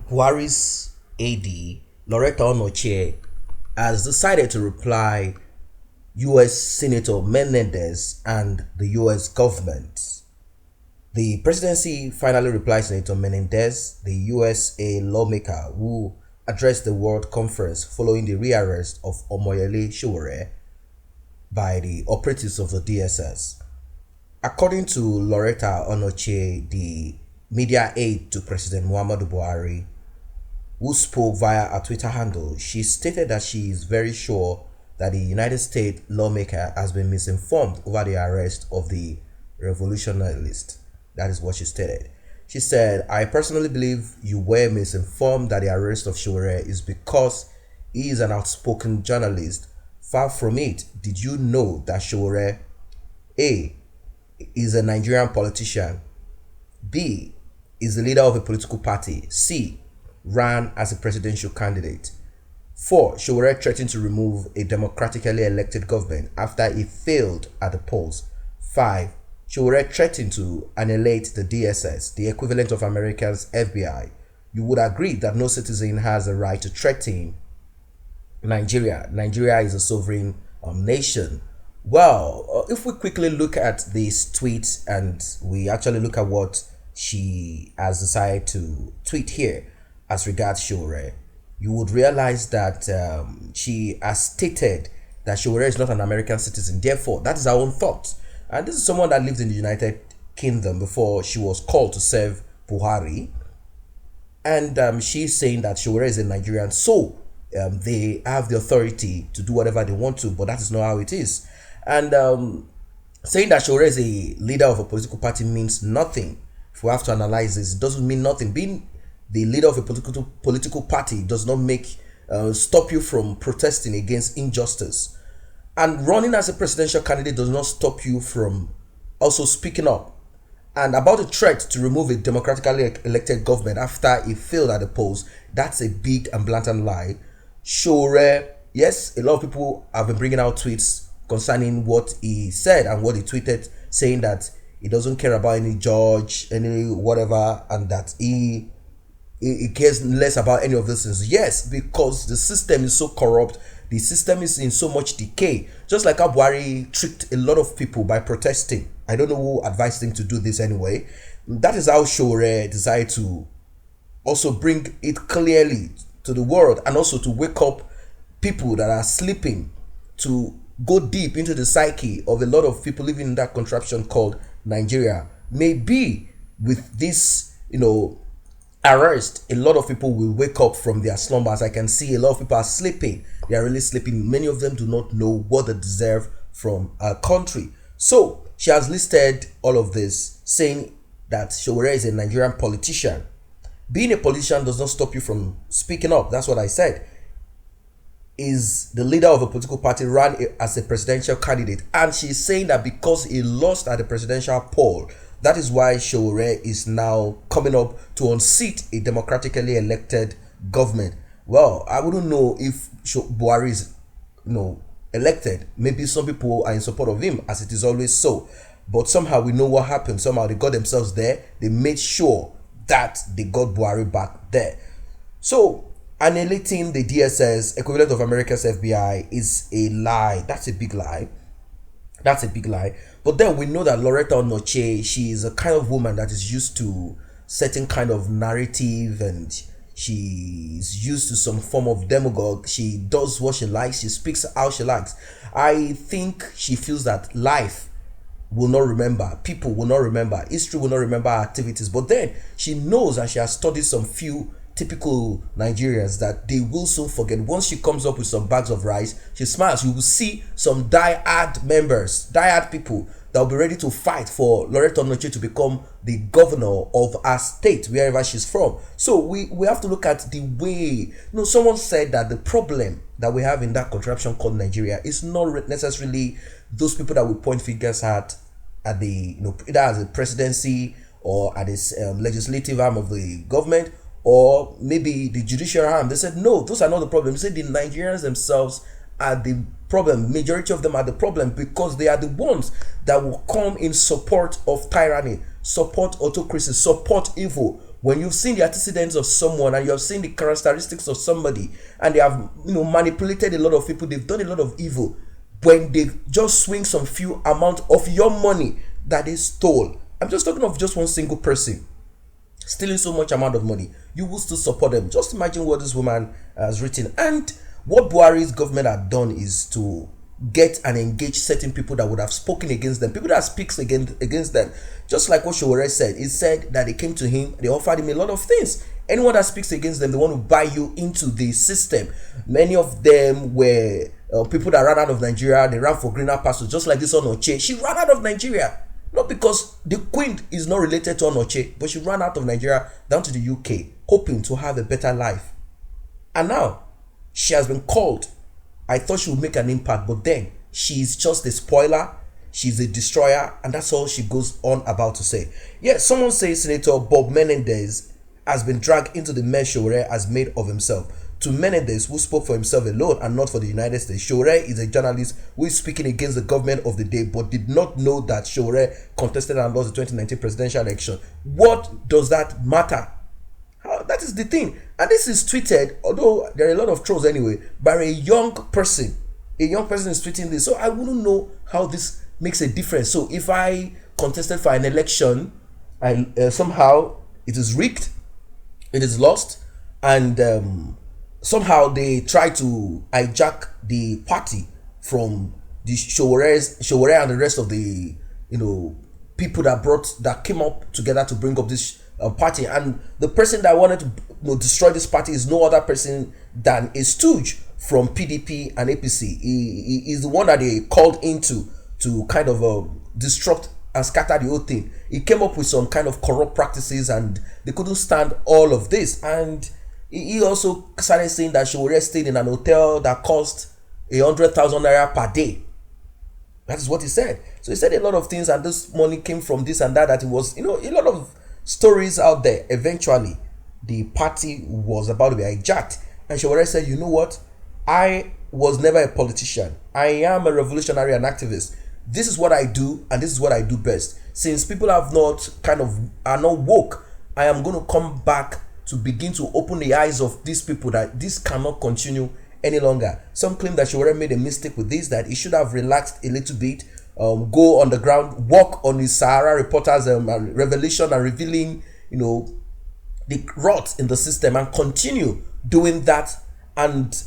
Buhari's AD, Loretta Onochie, has decided to reply US Senator Menendez and the US government. The presidency finally replied Senator Menendez, the USA lawmaker who addressed the World Conference following the rearrest of Omoyele Sowore by the operatives of the DSS. According to Loretta Onochie, the media aide to President Muhammadu Buhari, who spoke via a Twitter handle, she stated that she is very sure that the United States lawmaker has been misinformed over the arrest of the revolutionist. That is what she stated. She said, "I personally believe you were misinformed that the arrest of Sowore is because he is an outspoken journalist. Far from it. Did you know that Sowore A is a Nigerian politician, B is the leader of a political party, C ran as a presidential candidate. 4. Sowore threatened to remove a democratically elected government after he failed at the polls. 5. Sowore threatened to annihilate the DSS, the equivalent of America's FBI. You would agree that no citizen has a right to threaten Nigeria. Nigeria is a sovereign nation." Well, if we quickly look at this tweet and we actually look at what she has decided to tweet here as regards Sowore, you would realize that she has stated that Sowore is not an American citizen. Therefore, that is her own thought. And this is someone that lived in the United Kingdom before she was called to serve Buhari. And she's saying that Sowore is a Nigerian, so they have the authority to do whatever they want to, but that is not how it is. And saying that Sowore is a leader of a political party means nothing. If we have to analyze this, it doesn't mean nothing. Being the leader of a political party does not make stop you from protesting against injustice. And running as a presidential candidate does not stop you from also speaking up. And about the threat to remove a democratically elected government after he failed at the polls, that's a big and blatant lie. Sowore, yes, a lot of people have been bringing out tweets concerning what he said and what he tweeted, saying that he doesn't care about any judge, any whatever, and that he cares less about any of those things. Yes, because the system is so corrupt, the system is in so much decay. Just like how Buhari tricked a lot of people by protesting. I don't know who advised him to do this anyway. That is how Sowore decided to also bring it clearly to the world and also to wake up people that are sleeping, to go deep into the psyche of a lot of people living in that contraption called Nigeria. Maybe with this, arrest, a lot of people will wake up from their slumbers. I can see a lot of people are sleeping. They are really sleeping. Many of them do not know what they deserve from our country. So she has listed all of this, saying that Sowore is a Nigerian politician. Being a politician does not stop you from speaking up. That's what I said. Is the leader of a political party, ran as a presidential candidate, and she's saying that because he lost at the presidential poll, that is why Sowore is now coming up to unseat a democratically elected government. Well, I wouldn't know if Buhari is, elected. Maybe some people are in support of him, as it is always so. But somehow we know what happened. Somehow they got themselves there. They made sure that they got Buhari back there. So annihilating the DSS, equivalent of America's FBI, is a lie. That's a big lie. That's a big lie. But then we know that Loretta Onochie, she is a kind of woman that is used to certain kind of narrative, and she's used to some form of demagogue. She does what she likes. She speaks how she likes. I think she feels that life will not remember, people will not remember, history will not remember her activities. But then she knows, and she has studied some few typical Nigerians, that they will soon forget. Once she comes up with some bags of rice, she smiles. You will see some die-hard members, die-hard people that will be ready to fight for Loretta Onochie to become the governor of our state, wherever she's from. So we have to look at the way, someone said that the problem that we have in that contraption called Nigeria is not necessarily those people that we point fingers at the, either as a presidency or at this legislative arm of the government, or maybe the judicial arm. They said, no, those are not the problem. They said the Nigerians themselves are the problem. Majority of them are the problem, because they are the ones that will come in support of tyranny, support autocracy, support evil. When you've seen the antecedents of someone and you have seen the characteristics of somebody, and they have manipulated a lot of people, they've done a lot of evil, when they just swing some few amount of your money that they stole, I'm just talking of just one single person stealing so much amount of money, you will still support them. Just imagine what this woman has written. And what Buhari's government had done is to get and engage certain people that would have spoken against them, people that speaks against them. Just like what Sowore'S said, he said that they came to him, they offered him a lot of things. Anyone that speaks against them, they want to buy you into the system. Many of them were people that ran out of Nigeria. They ran for greener pastures, just like this Onoche. She ran out of Nigeria, not because the queen is not related to Onoche, but she ran out of Nigeria down to the UK, hoping to have a better life. And now she has been called. I thought she would make an impact, but then she's just a spoiler, she's a destroyer, and that's all she goes on about to say. Yes, someone says Senator Bob Menendez has been dragged into the mess Sowore'S has made of himself. To Menendez, who spoke for himself alone and not for the United States, Sowore'S is a journalist who is speaking against the government of the day, but did not know that Sowore'S contested and lost the 2019 presidential election. What does that matter? That is the thing. And this is tweeted, although there are a lot of trolls anyway, by a young person. A young person is tweeting this. So I wouldn't know how this makes a difference. So if I contested for an election and somehow it is rigged, it is lost, and somehow they try to hijack the party from the Sowore'S and the rest of the people that came up together to bring up this party, and the person that wanted to destroy this party is no other person than a stooge from PDP and APC. He is the one that they called into to kind of disrupt and scatter the whole thing. He came up with some kind of corrupt practices, and they couldn't stand all of this. And he also started saying that Sowore'S stayed in an hotel that cost 100,000 naira per day. That is what he said. So he said a lot of things, and this money came from this and that. That it was, a lot of stories out there. Eventually, the party was about to be hijacked, and Sowore'S said, "You know what? I was never a politician. I am a revolutionary and activist. This is what I do, and this is what I do best. Since people are not woke, I am going to come back to begin to open the eyes of these people that this cannot continue any longer." Some claim that Sowore'S made a mistake with this, that he should have relaxed a little bit, go on the ground, work on his Sahara reporters revelation and revealing, the rot in the system, and continue doing that. And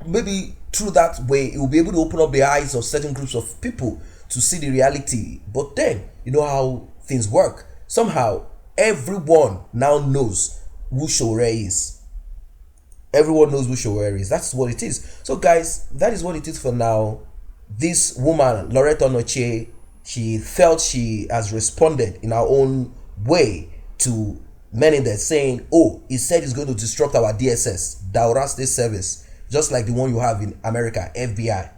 maybe through that way, he will be able to open up the eyes of certain groups of people to see the reality. But then, you know how things work. Somehow, everyone now knows who Sowore'S is. Everyone knows who Sowore'S is. That's what it is. So guys, that is what it is for now. This woman, Loretta Onoche, she felt she has responded in her own way to Menendez, saying, "Oh, he said he's going to disrupt our DSS, Daura State Service, just like the one you have in America, FBI.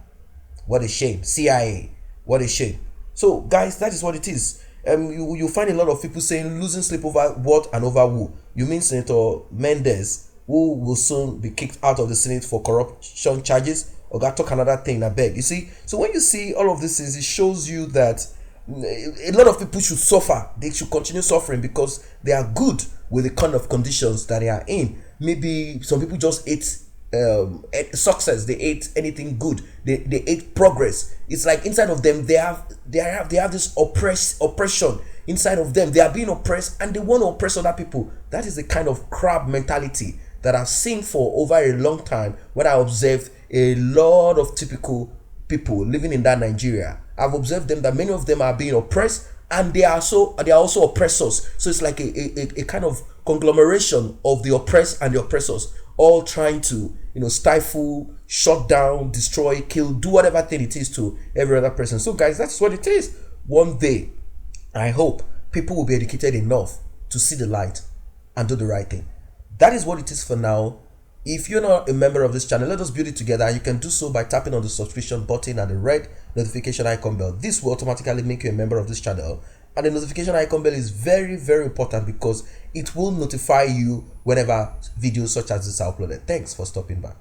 What a shame. CIA. What a shame." So guys, that is what it is. You find a lot of people saying losing sleep over what and over who. You mean Senator Menendez, who will soon be kicked out of the Senate for corruption charges? Or got talk another thing, I beg. You see, so when you see all of these things, it shows you that a lot of people should suffer. They should continue suffering because they are good with the kind of conditions that they are in. Maybe some people just ate success. They ate anything good. They ate progress. It's like inside of them they have this oppression inside of them. They are being oppressed, and they want to oppress other people. That is the kind of crab mentality that I've seen for over a long time when I observed a lot of typical people living in that Nigeria. I've observed them that many of them are being oppressed, and they are also oppressors. So it's like a kind of conglomeration of the oppressed and the oppressors, all trying to stifle, shut down, destroy, kill, do whatever thing it is to every other person. So guys, that's what it is. One day, I hope people will be educated enough to see the light and do the right thing. That is what it is for now. If you're not a member of this channel, let us build it together. You can do so by tapping on the subscription button and the red notification icon bell. This will automatically make you a member of this channel. And the notification icon bell is very, very important because it will notify you whenever videos such as this are uploaded. Thanks for stopping by.